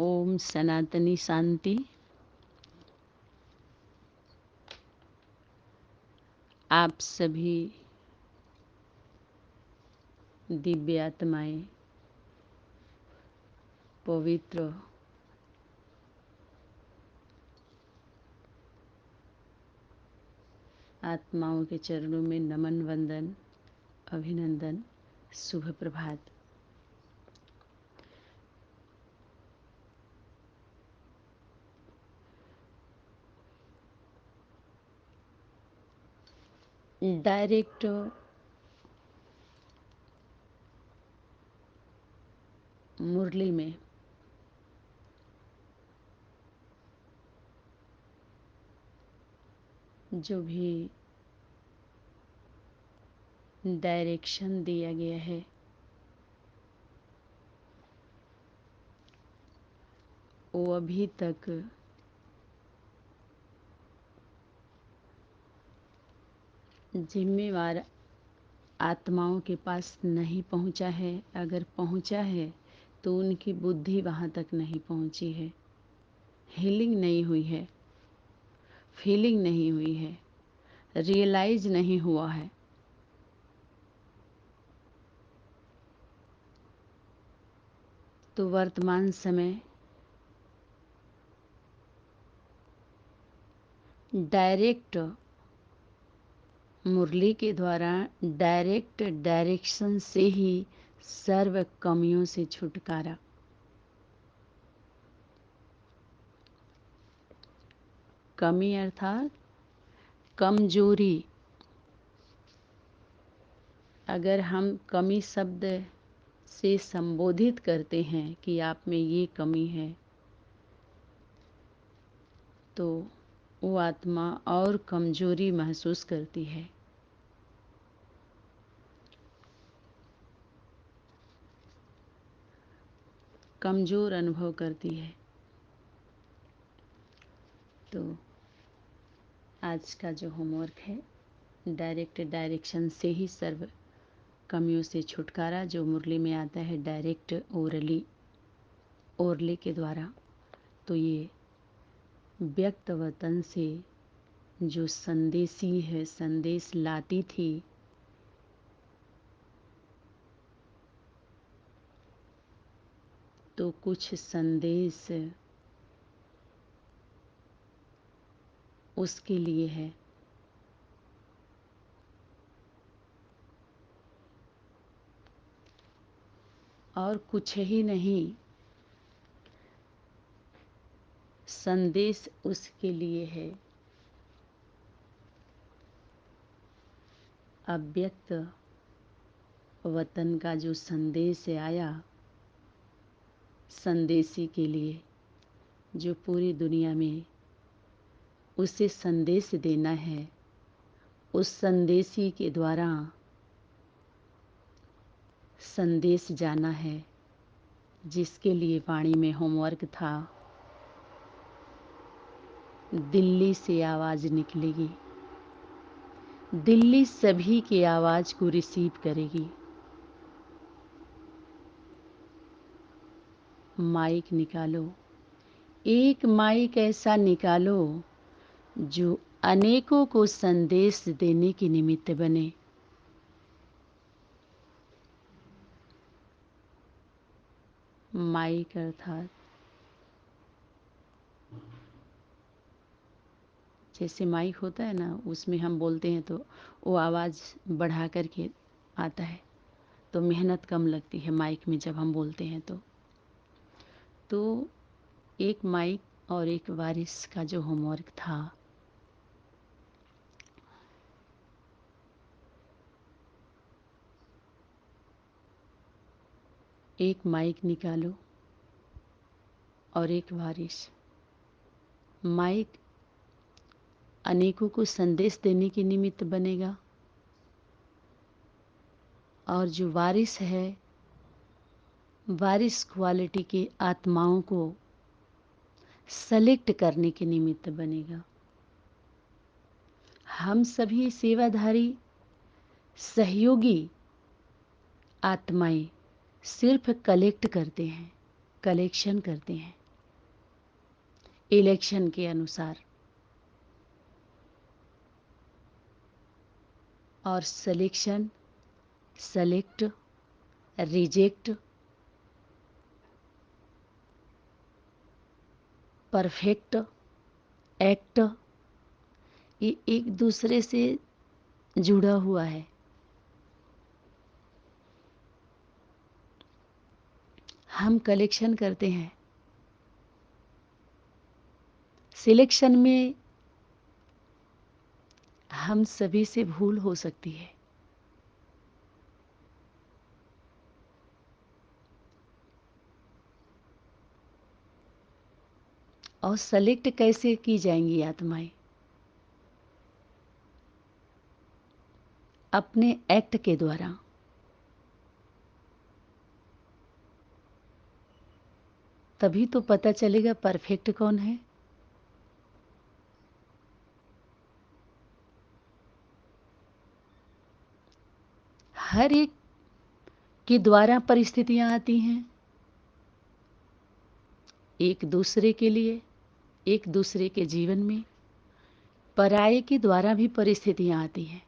ओम सनातनी शांति। आप सभी दिव्य आत्माएं, पवित्र आत्माओं के चरणों में नमन, वंदन, अभिनंदन, शुभ प्रभात। डायरेक्ट मुरली में जो भी डायरेक्शन दिया गया है वो अभी तक जिम्मेवार आत्माओं के पास नहीं पहुंचा है। अगर पहुंचा है तो उनकी बुद्धि वहां तक नहीं पहुंची है, हीलिंग नहीं हुई है, फीलिंग नहीं हुई है, रियलाइज नहीं हुआ है। तो वर्तमान समय डायरेक्ट मुरली के द्वारा डायरेक्ट डायरेक्शन से ही सर्व कमियों से छुटकारा। कमी अर्थात कमजोरी। अगर हम कमी शब्द से संबोधित करते हैं कि आप में ये कमी है, तो वो आत्मा और कमजोरी महसूस करती है। कमजोर अनुभव करती है। तो आज का जो होमवर्क है, डायरेक्ट डायरेक्शन से ही सर्व कमियों से छुटकारा, जो मुरली में आता है डायरेक्ट ओरली के द्वारा। तो ये व्यक्त वतन से जो संदेशी है, संदेश लाती थी, तो कुछ संदेश उसके लिए है। और कुछ ही नहीं, संदेश उसके लिए है। अव्यक्त वतन का जो संदेश आया, संदेशी के लिए, जो पूरी दुनिया में उसे संदेश देना है, उस संदेशी के द्वारा संदेश जाना है, जिसके लिए वाणी में होमवर्क था। दिल्ली से आवाज निकलेगी, दिल्ली सभी की आवाज को रिसीव करेगी। माइक निकालो, एक माइक ऐसा निकालो जो अनेकों को संदेश देने के निमित्त बने। माइक अर्थात जैसे माइक होता है ना, उसमें हम बोलते हैं तो वो आवाज़ बढ़ा करके आता है, तो मेहनत कम लगती है माइक में जब हम बोलते हैं। तो एक माइक और एक वारिस का जो होमवर्क था, एक माइक निकालो और एक वारिस। माइक अनेकों को संदेश देने के निमित्त बनेगा, और जो वारिस है, वारिस क्वालिटी के आत्माओं को सेलेक्ट करने के निमित्त बनेगा। हम सभी सेवाधारी सहयोगी आत्माएं सिर्फ कलेक्ट करते हैं, कलेक्शन करते हैं। इलेक्शन के अनुसार। और selection, select, reject, perfect, act, ये एक दूसरे से जुड़ा हुआ है। हम कलेक्शन करते हैं, सिलेक्शन में हम सभी से भूल हो सकती है। और सेलेक्ट कैसे की जाएंगी आत्माएं? अपने एक्ट के द्वारा। तभी तो पता चलेगा परफेक्ट कौन है। हर एक के द्वारा परिस्थितियां आती हैं, एक दूसरे के लिए, एक दूसरे के जीवन में। पराये के द्वारा भी परिस्थितियां आती हैं।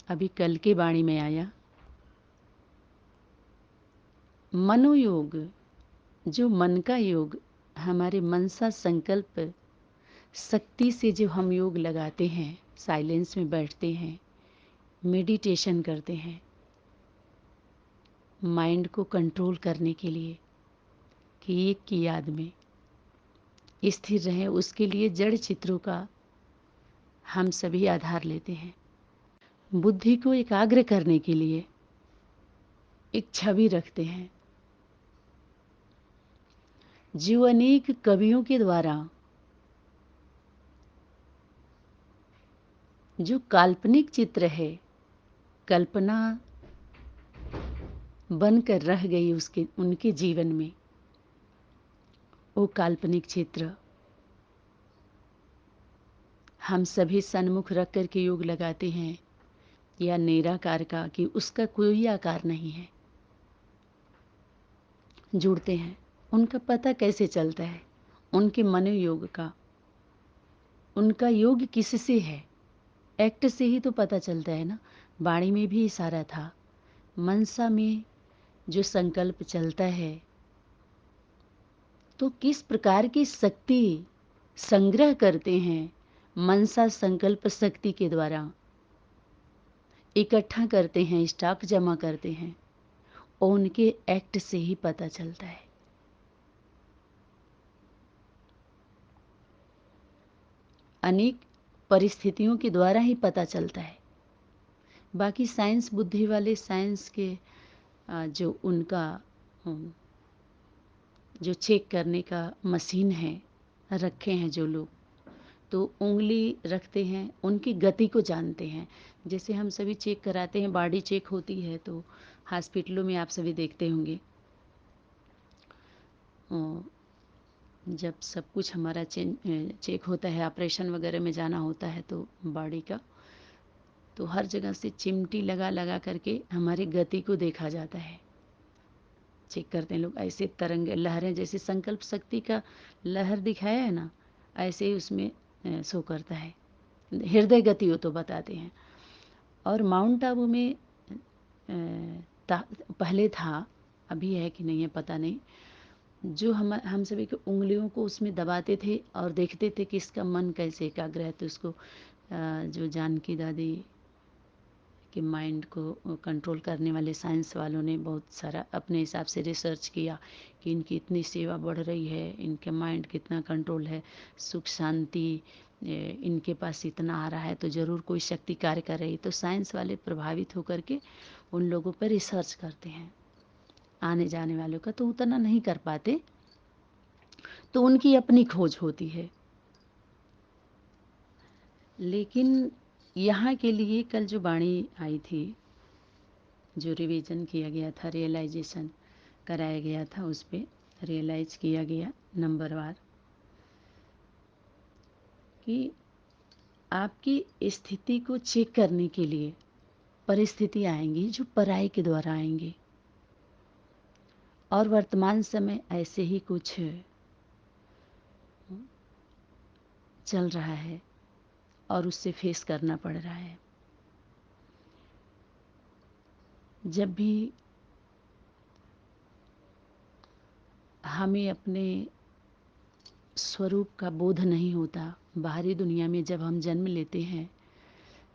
अभी कल की वाणी में आया, मनोयोग, जो मन का योग, हमारे मनसा संकल्प शक्ति से जो हम योग लगाते हैं, साइलेंस में बैठते हैं, मेडिटेशन करते हैं, माइंड को कंट्रोल करने के लिए कि एक की याद में स्थिर रहे, उसके लिए जड़ चित्रों का हम सभी आधार लेते हैं। बुद्धि को एकाग्र करने के लिए एक छवि रखते हैं, जो अनेक कवियों के द्वारा जो काल्पनिक चित्र है, कल्पना बनकर रह गई उसके उनके जीवन में, वो काल्पनिक चित्र हम सभी सन्मुख रख कर के योग लगाते हैं, या निराकार का कि उसका कोई आकार नहीं है, जुड़ते हैं। उनका पता कैसे चलता है? उनके मनोयोग का, उनका योग किससे है? एक्ट से ही तो पता चलता है ना। वाणी में भी इशारा था, मनसा में जो संकल्प चलता है, तो किस प्रकार की शक्ति संग्रह करते हैं मनसा संकल्प शक्ति के द्वारा, इकट्ठा करते हैं, स्टॉक जमा करते हैं, और उनके एक्ट से ही पता चलता है। अनेक परिस्थितियों के द्वारा ही पता चलता है। बाकी साइंस बुद्धि वाले, साइंस के जो उनका जो चेक करने का मशीन है, रखे हैं जो लोग, तो उंगली रखते हैं, उनकी गति को जानते हैं। जैसे हम सभी चेक कराते हैं, बॉडी चेक होती है तो हॉस्पिटलों में आप सभी देखते होंगे, जब सब कुछ हमारा चेक होता है, ऑपरेशन वगैरह में जाना होता है तो बॉडी का, तो हर जगह से चिमटी लगा लगा करके हमारी गति को देखा जाता है, चेक करते हैं लोग। ऐसे तरंग लहरें, जैसे संकल्प शक्ति का लहर दिखाया है ना, ऐसे ही उसमें शो करता है। हृदय गति हो तो बताते हैं। और माउंट आबू में पहले था, अभी है कि नहीं है पता नहीं, जो हम सभी की उंगलियों को उसमें दबाते थे और देखते थे कि इसका मन कैसे एकाग्र है। तो उसको जो जानकी दादी कि माइंड को कंट्रोल करने वाले साइंस वालों ने बहुत सारा अपने हिसाब से रिसर्च किया कि इनकी इतनी सेवा बढ़ रही है, इनके माइंड कितना कंट्रोल है, सुख शांति इनके पास इतना आ रहा है, तो ज़रूर कोई शक्ति कार्य कर रही है। तो साइंस वाले प्रभावित होकर के उन लोगों पर रिसर्च करते हैं, आने जाने वालों का तो उतना नहीं कर पाते, तो उनकी अपनी खोज होती है। लेकिन यहाँ के लिए कल जो वाणी आई थी, जो रिवीजन किया गया था, रियलाइजेशन कराया गया था, उस पर रियलाइज किया गया नंबरवार कि आपकी स्थिति को चेक करने के लिए परिस्थिति आएंगी जो पराई के द्वारा आएंगी। और वर्तमान समय ऐसे ही कुछ चल रहा है और उससे फेस करना पड़ रहा है। जब भी हमें अपने स्वरूप का बोध नहीं होता, बाहरी दुनिया में जब हम जन्म लेते हैं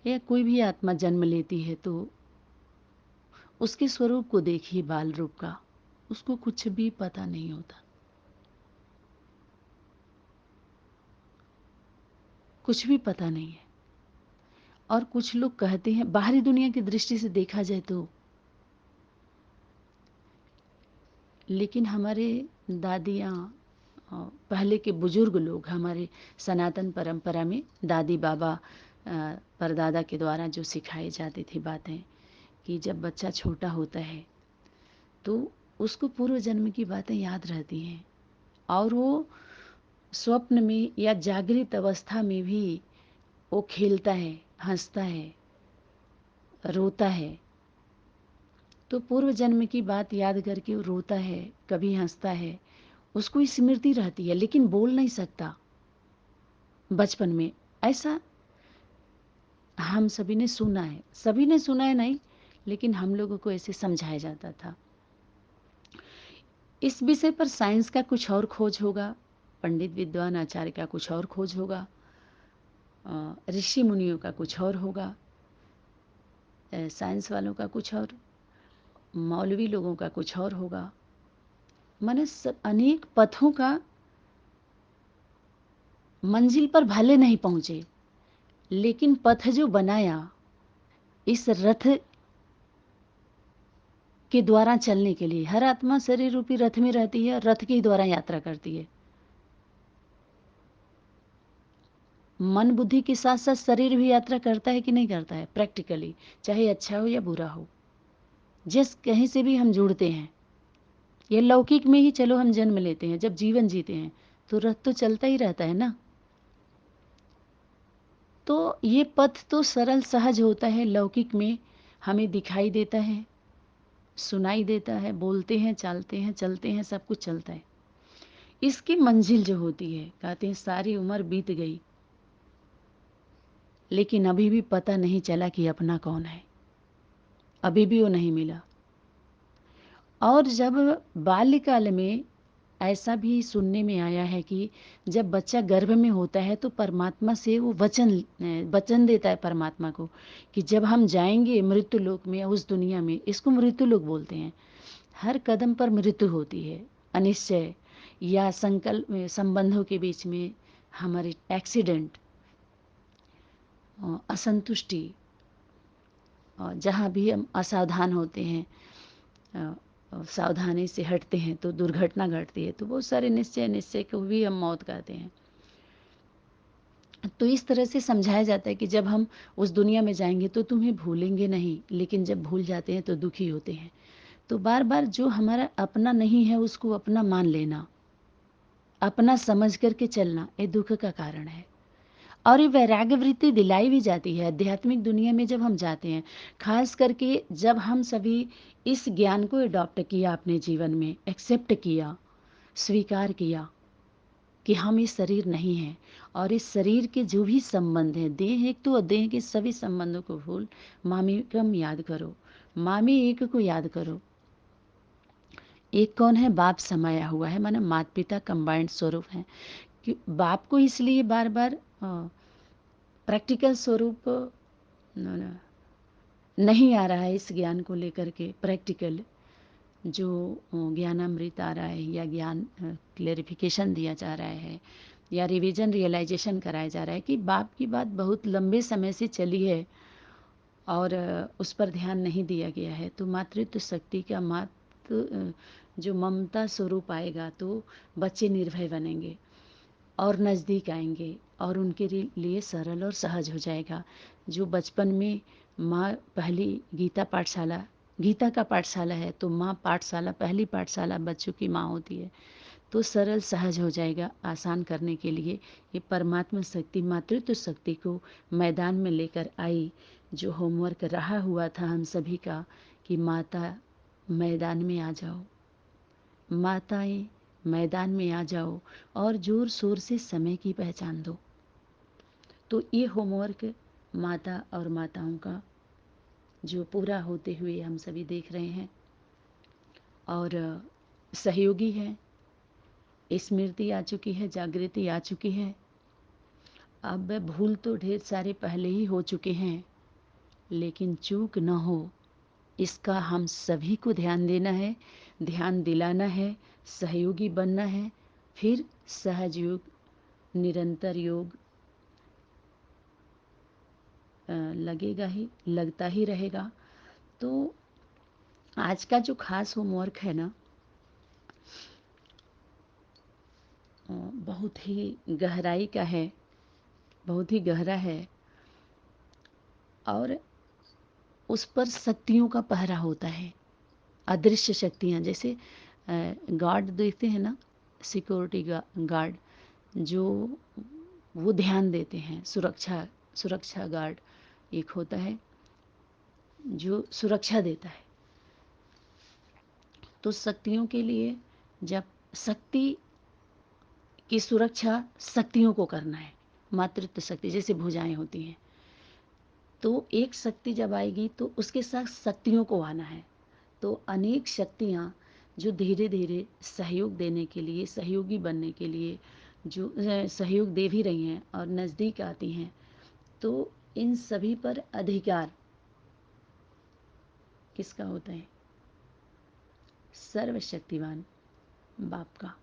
या कोई भी आत्मा जन्म लेती है, तो उसके स्वरूप को देखिए, बाल रूप का, उसको कुछ भी पता नहीं होता, कुछ भी पता नहीं है। और कुछ लोग कहते हैं, बाहरी दुनिया की दृष्टि से देखा जाए तो, लेकिन हमारे दादियाँ, पहले के बुजुर्ग लोग, हमारे सनातन परंपरा में दादी बाबा परदादा के द्वारा जो सिखाई जाती थी बातें, कि जब बच्चा छोटा होता है तो उसको पूर्व जन्म की बातें याद रहती हैं, और वो स्वप्न में या जागृत अवस्था में भी वो खेलता है, हंसता है, रोता है। तो पूर्व जन्म की बात याद करके वो रोता है, कभी हंसता है, उसको स्मृति रहती है, लेकिन बोल नहीं सकता बचपन में। ऐसा हम सभी ने सुना है, सभी ने सुना है नहीं, लेकिन हम लोगों को ऐसे समझाया जाता था। इस विषय पर साइंस का कुछ और खोज होगा, पंडित विद्वान आचार्य का कुछ और खोज होगा, ऋषि मुनियों का कुछ और होगा, साइंस वालों का कुछ और, मौलवी लोगों का कुछ और होगा। माने अनेक पथों का मंजिल पर भले नहीं पहुंचे, लेकिन पथ जो बनाया इस रथ के द्वारा चलने के लिए, हर आत्मा शरीर रूपी रथ में रहती है और रथ के द्वारा यात्रा करती है। मन बुद्धि के साथ साथ शरीर भी यात्रा करता है कि नहीं करता है, प्रैक्टिकली, चाहे अच्छा हो या बुरा हो। जिस कहीं से भी हम जुड़ते हैं, ये लौकिक में ही चलो हम जन्म लेते हैं, जब जीवन जीते हैं तो रथ तो चलता ही रहता है ना। तो ये पथ तो सरल सहज होता है, लौकिक में हमें दिखाई देता है, सुनाई देता है, बोलते हैं, चालते हैं, चलते हैं, सब कुछ चलता है। इसकी मंजिल जो होती है, कहते हैं सारी उम्र बीत गई लेकिन अभी भी पता नहीं चला कि अपना कौन है, अभी भी वो नहीं मिला। और जब बाल्यकाल में, ऐसा भी सुनने में आया है कि जब बच्चा गर्भ में होता है तो परमात्मा से वो वचन देता है परमात्मा को कि जब हम जाएंगे मृत्यु लोक में, उस दुनिया में, इसको मृत्यु लोक बोलते हैं। हर कदम पर मृत्यु होती है, अनिश्चय या संकल्प संबंधों के बीच में हमारे एक्सीडेंट, असंतुष्टि, जहाँ भी हम असावधान होते हैं, सावधानी से हटते हैं तो दुर्घटना घटती है। तो बहुत सारे निश्चय, निश्चय को भी हम मौत कहते हैं। तो इस तरह से समझाया जाता है कि जब हम उस दुनिया में जाएंगे तो तुम्हें भूलेंगे नहीं, लेकिन जब भूल जाते हैं तो दुखी होते हैं। तो बार बार जो हमारा अपना नहीं है उसको अपना मान लेना, अपना समझ करके चलना, ये दुख का कारण है। और ये वैराग्य वृत्ति दिलाई भी जाती है आध्यात्मिक दुनिया में जब हम जाते हैं, खास करके जब हम सभी इस ज्ञान को अडॉप्ट किया, अपने जीवन में एक्सेप्ट किया, स्वीकार किया कि हम इस शरीर नहीं हैं, और इस शरीर के जो भी संबंध हैं, देह एक तो देह के सभी संबंधों को भूल मामेकम याद करो, मामे एक को याद करो। एक कौन है? बाप समाया हुआ है, माना माता पिता कंबाइंड स्वरूप है। कि बाप को इसलिए बार बार प्रैक्टिकल स्वरूप नहीं आ रहा है, इस ज्ञान को लेकर के प्रैक्टिकल जो ज्ञानामृत आ रहा है या ज्ञान क्लेरिफिकेशन दिया जा रहा है या रिवीजन रियलाइजेशन कराया जा रहा है कि बाप की बात बहुत लंबे समय से चली है और उस पर ध्यान नहीं दिया गया है। तो मातृत्व शक्ति का जो ममता स्वरूप आएगा तो बच्चे निर्भय बनेंगे और नज़दीक आएंगे और उनके लिए सरल और सहज हो जाएगा। जो बचपन में माँ पहली गीता का पाठशाला है, तो माँ पाठशाला, पहली पाठशाला बच्चों की माँ होती है, तो सरल सहज हो जाएगा आसान करने के लिए। ये परमात्मा शक्ति, मातृत्व शक्ति को मैदान में लेकर आई। जो होमवर्क रहा हुआ था हम सभी का कि माता मैदान में आ जाओ, माताएं मैदान में आ जाओ और जोर शोर से समय की पहचान दो। तो ये होमवर्क माता और माताओं का जो पूरा होते हुए हम सभी देख रहे हैं, और सहयोगी हैं, स्मृति आ चुकी है, जागृति आ चुकी है। अब भूल तो ढेर सारे पहले ही हो चुके हैं, लेकिन चूक न हो इसका हम सभी को ध्यान देना है, ध्यान दिलाना है, सहयोगी बनना है। फिर सहज योग, निरंतर योग लगेगा ही, लगता ही रहेगा। तो आज का जो खास होमवर्क है ना, बहुत ही गहराई का है, बहुत ही गहरा है, और उस पर शक्तियों का पहरा होता है, अदृश्य शक्तियाँ। जैसे गार्ड देखते हैं ना, सिक्योरिटी गार्ड, जो वो ध्यान देते हैं, सुरक्षा गार्ड एक होता है जो सुरक्षा देता है। तो शक्तियों के लिए, जब शक्ति की सुरक्षा शक्तियों को करना है, मातृत्व शक्ति जैसे भुजाएं होती हैं, तो एक शक्ति जब आएगी तो उसके साथ शक्तियों को आना है। तो अनेक शक्तियाँ जो धीरे धीरे सहयोग देने के लिए, सहयोगी बनने के लिए जो सहयोग दे भी रही हैं और नज़दीक आती हैं, तो इन सभी पर अधिकार किसका होता है? सर्वशक्तिवान बाप का।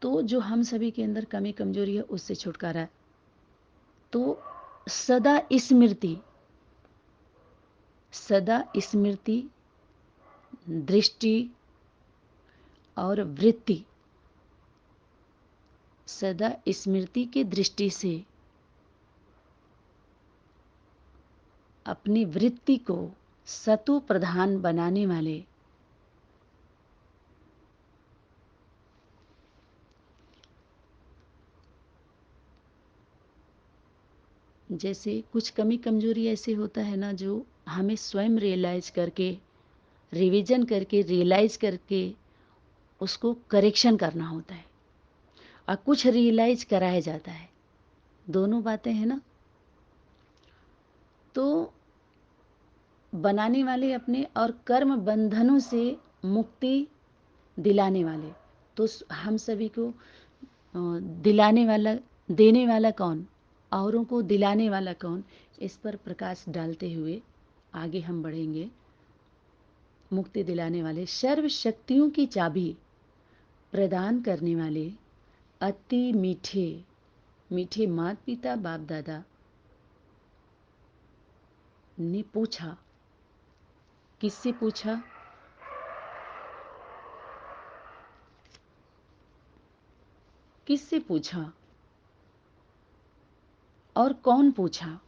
तो जो हम सभी के अंदर कमी कमजोरी है उससे छुटकारा। तो सदा स्मृति, सदा स्मृति, दृष्टि और वृत्ति, सदा स्मृति की दृष्टि से अपनी वृत्ति को सतो प्रधान बनाने वाले जैसे कुछ कमी कमजोरी ऐसे होता है ना, जो हमें स्वयं रियलाइज करके, रिवीजन करके, रियलाइज करके उसको करेक्शन करना होता है, और कुछ रियलाइज कराया जाता है। दोनों बातें हैं ना। तो बनाने वाले अपने और कर्म बंधनों से मुक्ति दिलाने वाले। तो हम सभी को दिलाने वाला, देने वाला कौन, औरों को दिलाने वाला कौन, इस पर प्रकाश डालते हुए आगे हम बढ़ेंगे। मुक्ति दिलाने वाले, सर्व शक्तियों की चाबी प्रदान करने वाले, अति मीठे मीठे माता पिता बाप दादा ने पूछा। किससे पूछा? किससे पूछा और कौन पूछा?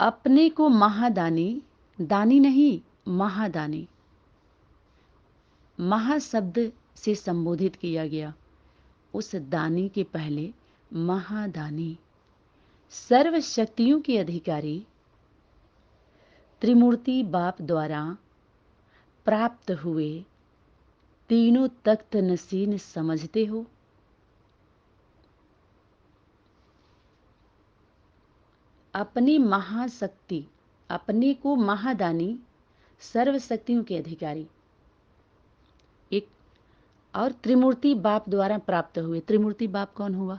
अपने को महादानी, दानी नहीं, महादानी, महाशब्द से संबोधित किया गया। उस दानी के पहले महादानी, सर्व शक्तियों के अधिकारी, त्रिमूर्ति बाप द्वारा प्राप्त हुए तीनों तख्त नसीन समझते हो? अपनी महाशक्ति, अपने को महादानी, सर्व शक्तियों के अधिकारी, एक, और त्रिमूर्ति बाप द्वारा प्राप्त हुए। त्रिमूर्ति बाप कौन हुआ?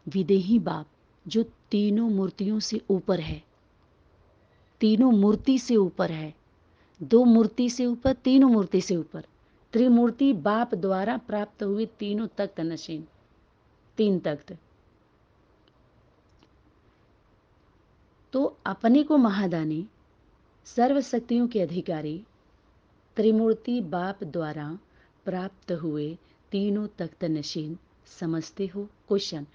विदेही बाप, जो तीनों मूर्तियों से ऊपर है, तीनों मूर्ति से ऊपर है, दो मूर्ति से ऊपर, तीनों मूर्ति से ऊपर। त्रिमूर्ति बाप द्वारा प्राप्त हुए तीनों तख्त नशीन, तीन तख्त। तो अपने को महादानी, सर्व शक्तियों के अधिकारी, त्रिमूर्ति बाप द्वारा प्राप्त हुए तीनों तख्त नशीन समझते हो? क्वेश्चन।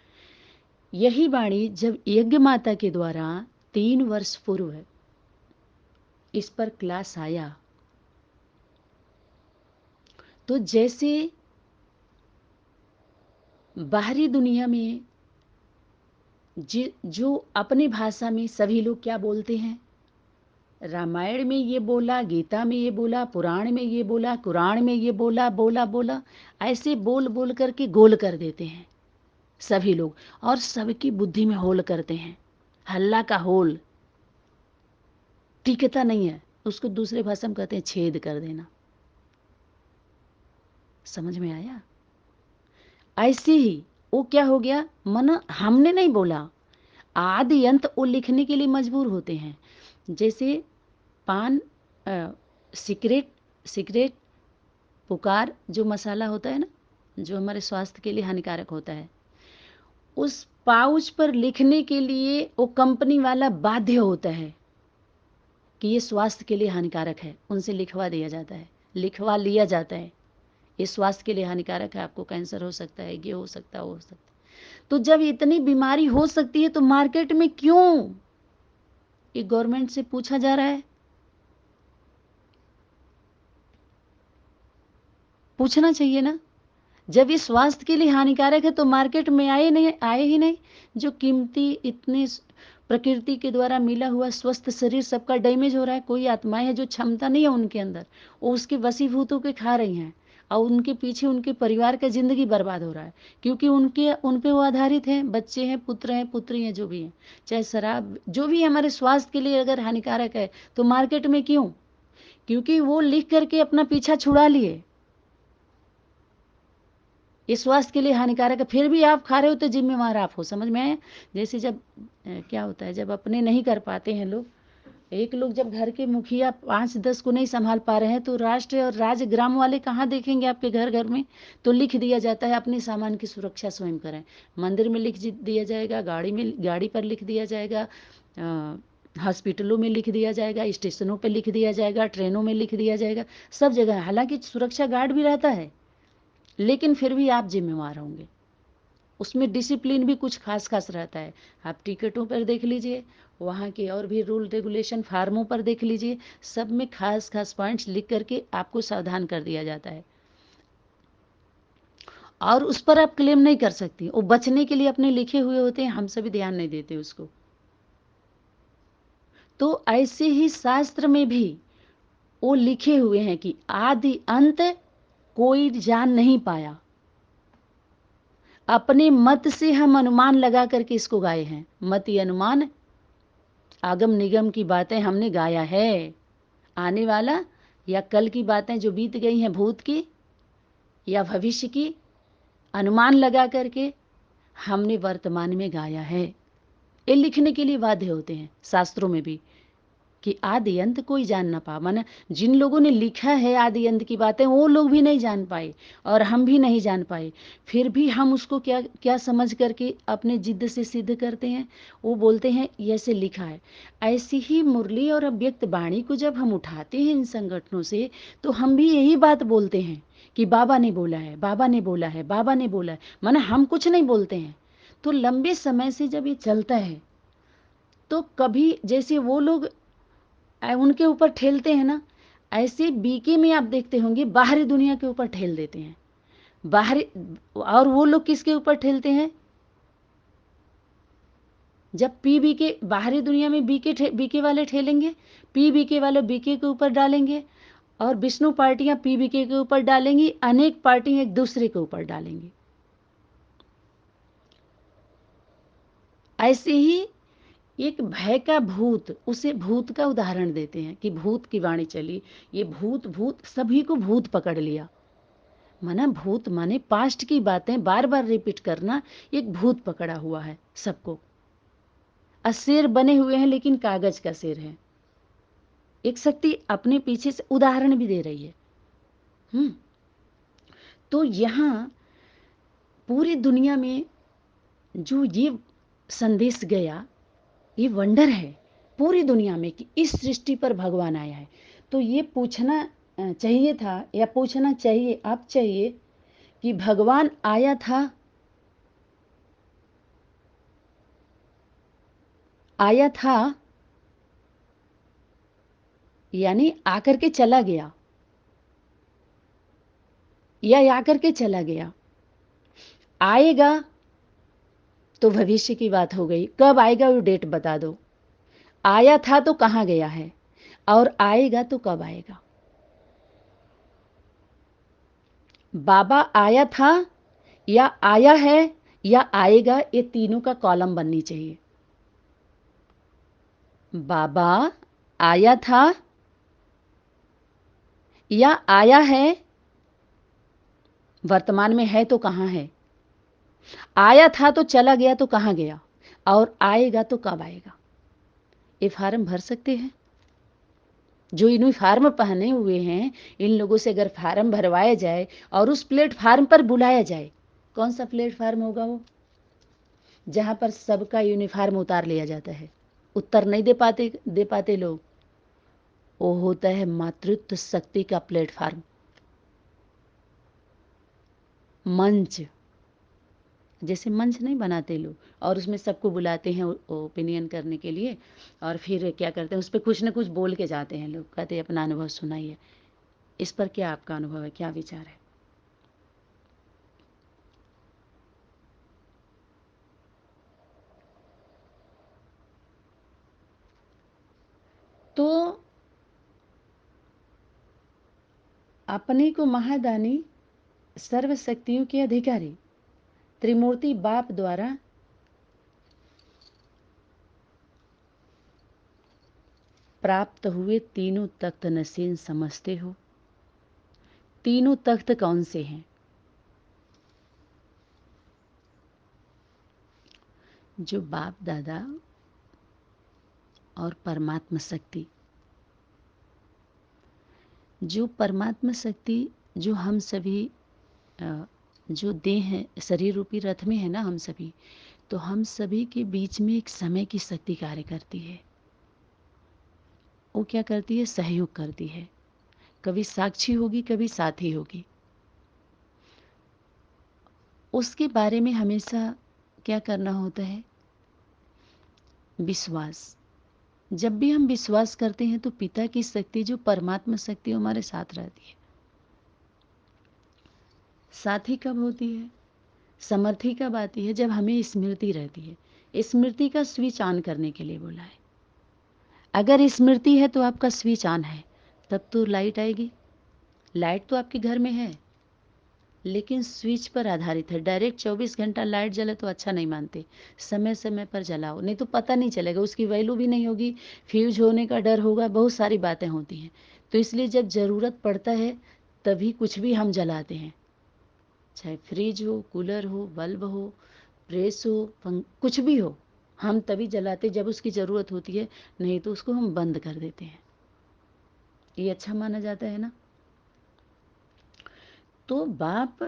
यही वाणी जब यज्ञ माता के द्वारा 3 वर्ष पूर्व इस पर क्लास आया, तो जैसे बाहरी दुनिया में जो अपनी भाषा में सभी लोग क्या बोलते हैं, रामायण में ये बोला, गीता में ये बोला, पुराण में ये बोला, कुरान में ये बोला, बोला बोला, ऐसे बोल बोल करके गोल कर देते हैं सभी लोग, और सबकी बुद्धि में होल करते हैं। हल्ला का होल टिकता नहीं है, उसको दूसरे भाषा में कहते हैं छेद कर देना। समझ में आया? ऐसे ही वो क्या हो गया, मन हमने नहीं बोला, आदि अंत वो लिखने के लिए मजबूर होते हैं। जैसे पान, सिगरेट, सिगरेट, पुकार जो मसाला होता है ना, जो हमारे स्वास्थ्य के लिए हानिकारक होता है, उस पाउच पर लिखने के लिए वो कंपनी वाला बाध्य होता है कि ये स्वास्थ्य के लिए हानिकारक है, उनसे लिखवा दिया जाता है, लिखवा लिया जाता है, ये स्वास्थ्य के लिए हानिकारक है, आपको कैंसर हो सकता है, ये हो सकता है, वो हो सकता है। तो जब इतनी बीमारी हो सकती है तो मार्केट में क्यों, ये गवर्नमेंट से पूछा जा रहा है? पूछना चाहिए ना। जब ये स्वास्थ्य के लिए हानिकारक है तो मार्केट में आए ही नहीं। जो कीमती इतने प्रकृति के द्वारा मिला हुआ स्वस्थ शरीर सबका डैमेज हो रहा है। कोई आत्माएं हैं जो क्षमता नहीं है उनके अंदर, वो उसके वशीभूत होकर खा रही हैं, और उनके पीछे उनके परिवार का जिंदगी बर्बाद हो रहा है, क्योंकि उन पे वो आधारित हैं, बच्चे हैं, पुत्र हैं, पुत्री हैं, जो भी हैं। चाहे शराब जो भी हमारे स्वास्थ्य के लिए अगर हानिकारक है तो मार्केट में क्यों? क्योंकि वो लिख करके अपना पीछा छुड़ा लिए, ये स्वास्थ्य के लिए हानिकारक है, फिर भी आप खा रहे हो तो जिम्मेवार आप हो। समझ में आया? जैसे जब क्या होता है, जब अपने नहीं कर पाते हैं लोग, एक लोग जब घर के मुखिया 5-10 को नहीं संभाल पा रहे हैं तो राष्ट्र और राज्य ग्राम वाले कहाँ देखेंगे आपके घर घर में? तो लिख दिया जाता है अपने सामान की सुरक्षा स्वयं करें। मंदिर में लिख दिया जाएगा, गाड़ी पर लिख दिया जाएगा, हॉस्पिटलों में लिख दिया जाएगा, स्टेशनों पर लिख दिया जाएगा, ट्रेनों में लिख दिया जाएगा, सब जगह। हालांकि सुरक्षा गार्ड भी रहता है, लेकिन फिर भी आप जिम्मेवार होंगे। उसमें डिसिप्लिन भी कुछ खास खास रहता है। आप टिकटों पर देख लीजिए, वहाँ के और भी रूल रेगुलेशन फार्मों पर देख लीजिए, सब में खास खास पॉइंट्स लिख करके आपको सावधान कर दिया जाता है, और उस पर आप क्लेम नहीं कर सकती। वो बचने के लिए अपने लिखे हुए होते हैं, हम सभी ध्यान नहीं देते उसको। तो ऐसे ही शास्त्र में भी वो लिखे हुए हैं कि आदि अंत कोई जान नहीं पाया। अपने मत से हम अनुमान लगा करके इसको गाए हैं। मति अनुमान आगम निगम की बातें हमने गाया है। आने वाला या कल की बातें जो बीत गई हैं, भूत की या भविष्य की, अनुमान लगा करके हमने वर्तमान में गाया है। ये लिखने के लिए बाध्य होते हैं शास्त्रों में भी कि आदि अंत कोई जान ना पा। माना जिन लोगों ने लिखा है आदि अंत की बातें, वो लोग भी नहीं जान पाए और हम भी नहीं जान पाए, फिर भी हम उसको क्या क्या समझ करके अपने जिद्द से सिद्ध करते हैं। वो बोलते हैं ऐसे लिखा है। ऐसी ही मुरली और अव्यक्त वाणी को जब हम उठाते हैं इन संगठनों से, तो हम भी यही बात बोलते हैं कि बाबा ने बोला है, बाबा ने बोला है, बाबा ने बोला है। माना हम कुछ नहीं बोलते हैं। तो लंबे समय से जब ये चलता है तो कभी जैसे वो लोग उनके ऊपर ठेलते हैं ना, ऐसे बीके में आप देखते होंगे बाहरी दुनिया के ऊपर ठेल देते हैं। बाहरी, और वो लोग किसके ऊपर ठेलते हैं? जब पी बीके बाहरी दुनिया में बीके वाले ठेलेंगे, पी बीके वाले बीके के ऊपर डालेंगे, और विष्णु पार्टियां पी बीके के ऊपर डालेंगी, अनेक पार्टी एक दूसरे के ऊपर डालेंगी। ऐसे ही एक भय का भूत, उसे भूत का उदाहरण देते हैं कि भूत की वाणी चली। ये भूत भूत सभी को भूत पकड़ लिया। माना भूत माने पास्ट की बातें बार बार रिपीट करना, एक भूत पकड़ा हुआ है सबको। शेर बने हुए हैं लेकिन कागज का शेर है। एक शक्ति अपने पीछे से उदाहरण भी दे रही है। तो यहां पूरी दुनिया में जो ये संदेश गया, ये वंडर है पूरी दुनिया में कि इस सृष्टि पर भगवान आया है। तो ये पूछना चाहिए था, या पूछना चाहिए, अब चाहिए कि भगवान आया था, आया था यानी आकर के चला गया, या आकर के चला गया। आएगा तो भविष्य की बात हो गई, कब आएगा वो डेट बता दो। आया था तो कहाँ गया है? और आएगा तो कब आएगा? बाबा आया था या आया है या आएगा, ये तीनों का कॉलम बननी चाहिए। बाबा आया था या आया है, वर्तमान में है तो कहाँ है, आया था तो चला गया तो कहाँ गया, और आएगा तो कब आएगा। ये फार्म भर सकते हैं? जो यूनिफॉर्म पहने हुए हैं, इन लोगों से अगर फार्म भरवाया जाए और उस प्लेटफार्म पर बुलाया जाए, कौन सा प्लेटफार्म होगा वो, जहां पर सबका यूनिफॉर्म उतार लिया जाता है? उत्तर नहीं दे पाते लोग। वो होता है मातृत्व शक्ति का प्लेटफार्म, मंच। जैसे मंच नहीं बनाते लोग, और उसमें सबको बुलाते हैं ओपिनियन करने के लिए, और फिर क्या करते हैं, उस पर कुछ ना कुछ बोल के जाते हैं लोग, कहते हैं अपना अनुभव सुनाइए। इस पर क्या आपका अनुभव है, क्या विचार है? तो अपने को महादानी, सर्वशक्तियों के अधिकारी, त्रिमूर्ति बाप द्वारा प्राप्त हुए तीनों तख्त नसीन समझते हो? तीनों तख्त कौन से हैं? जो बाप दादा और परमात्मा शक्ति, जो परमात्मा शक्ति, जो हम सभी जो देह है, शरीर रूपी रथ में है ना हम सभी, तो हम सभी के बीच में एक समय की शक्ति कार्य करती है। वो क्या करती है? सहयोग करती है। कभी साक्षी होगी, कभी साथी होगी। उसके बारे में हमेशा क्या करना होता है? विश्वास। जब भी हम विश्वास करते हैं तो पिता की शक्ति, जो परमात्मा शक्ति, हमारे साथ रहती है। साथी कब होती है? समर्थी कब आती है? जब हमें स्मृति रहती है। स्मृति का स्विच ऑन करने के लिए बोला है। अगर स्मृति है तो आपका स्विच ऑन है, तब तो लाइट आएगी। लाइट तो आपके घर में है, लेकिन स्विच पर आधारित है। डायरेक्ट 24 घंटा लाइट जले तो अच्छा नहीं मानते। समय समय पर जलाओ, नहीं तो पता नहीं चलेगा, उसकी वैल्यू भी नहीं होगी, फ्यूज होने का डर होगा, बहुत सारी बातें होती हैं। तो इसलिए जब ज़रूरत पड़ता है तभी कुछ भी हम जलाते हैं, चाहे फ्रिज हो, कूलर हो, बल्ब हो, प्रेस हो, कुछ भी हो, हम तभी जलाते जब उसकी ज़रूरत होती है, नहीं तो उसको हम बंद कर देते हैं। ये अच्छा माना जाता है ना। तो बाप,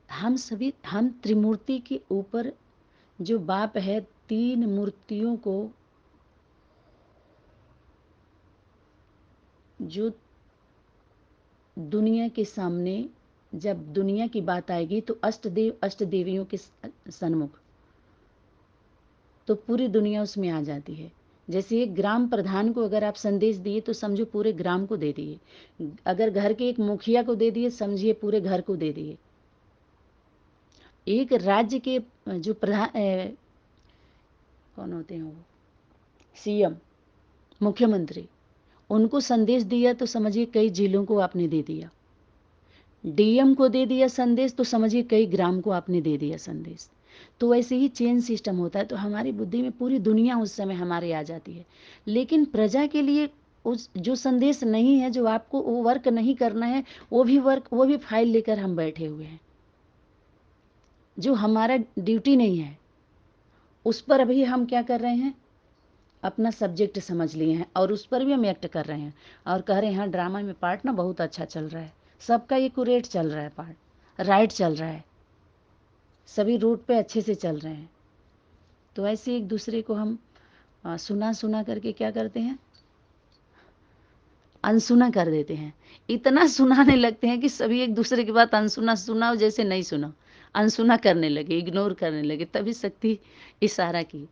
हम त्रिमूर्ति के ऊपर जो बाप है, तीन मूर्तियों को, जो दुनिया के सामने, जब दुनिया की बात आएगी तो अष्टदेव अष्टदेवियों के सन्मुख, तो पूरी दुनिया उसमें आ जाती है। जैसे एक ग्राम प्रधान को अगर आप संदेश दिए तो समझो पूरे ग्राम को दे दिए। अगर घर के एक मुखिया को दे दिए, समझिए पूरे घर को दे दिए। एक राज्य के जो प्रधान कौन होते हैं, वो सीएम, मुख्यमंत्री, उनको संदेश दिया तो समझिए कई जिलों को आपने दे दिया। डीएम को दे दिया संदेश तो समझिए कई ग्राम को आपने दे दिया संदेश। तो वैसे ही चेन सिस्टम होता है। तो हमारी बुद्धि में पूरी दुनिया उस समय हमारे आ जाती है, लेकिन प्रजा के लिए उस जो संदेश नहीं है, जो आपको वो वर्क नहीं करना है, वो भी फाइल लेकर हम बैठे हुए हैं। जो हमारा ड्यूटी नहीं है, उस पर अभी हम क्या कर रहे हैं, अपना सब्जेक्ट समझ लिए हैं और उस पर भी हम एक्ट कर रहे हैं और कह रहे हैं हाँ ड्रामा में पार्ट ना बहुत अच्छा चल रहा है, सबका एक्यूरेट चल रहा है, पार्ट राइट चल रहा है, सभी रूट पे अच्छे से चल रहे हैं। तो ऐसे एक दूसरे को हम सुना सुना करके क्या करते हैं, अनसुना कर देते हैं। इतना सुनाने लगते हैं कि सभी एक दूसरे की बात अनसुना सुना जैसे नहीं सुना, अनसुना करने लगे, इग्नोर करने लगे। तभी शक्ति इशारा की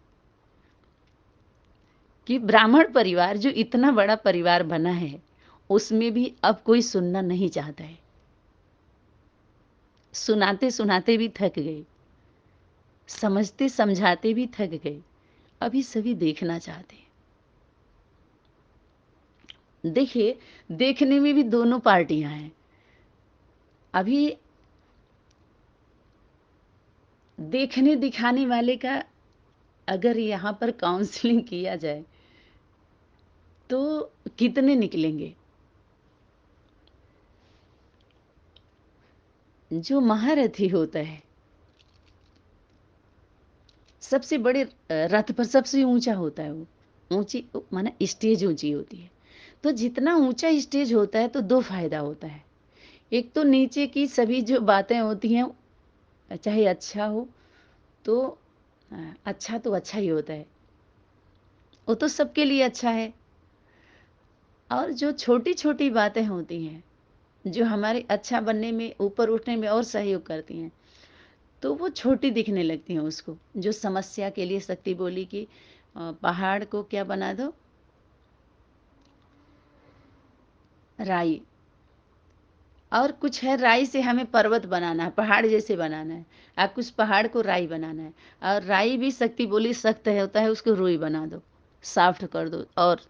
कि ब्राह्मण परिवार जो इतना बड़ा परिवार बना है, उसमें भी अब कोई सुनना नहीं चाहता है। सुनाते सुनाते भी थक गए, समझते समझाते भी थक गए, अभी सभी देखना चाहते हैं। देखिए, देखने में भी दोनों पार्टियां हैं। अभी देखने दिखाने वाले का अगर यहाँ पर काउंसलिंग किया जाए तो कितने निकलेंगे। जो महारथी होता है, सबसे बड़े रथ पर सबसे ऊंचा होता है वो। ऊंची माना स्टेज ऊंची होती है। तो जितना ऊंचा स्टेज होता है तो दो फायदा होता है। एक तो नीचे की सभी जो बातें होती हैं, चाहे अच्छा हो तो अच्छा तो अच्छा ही होता है, वो तो सबके लिए अच्छा है। और जो छोटी छोटी बातें होती हैं जो हमारे अच्छा बनने में, ऊपर उठने में और सहयोग करती हैं, तो वो छोटी दिखने लगती हैं उसको। जो समस्या के लिए शक्ति बोली कि पहाड़ को क्या बना दो, राई। और कुछ है, राई से हमें पर्वत बनाना है, पहाड़ जैसे बनाना है। आप कुछ पहाड़ को राई बनाना है, और राई भी शक्ति बोली सख्त है होता है, उसको रुई बना दो, सॉफ्ट कर दो और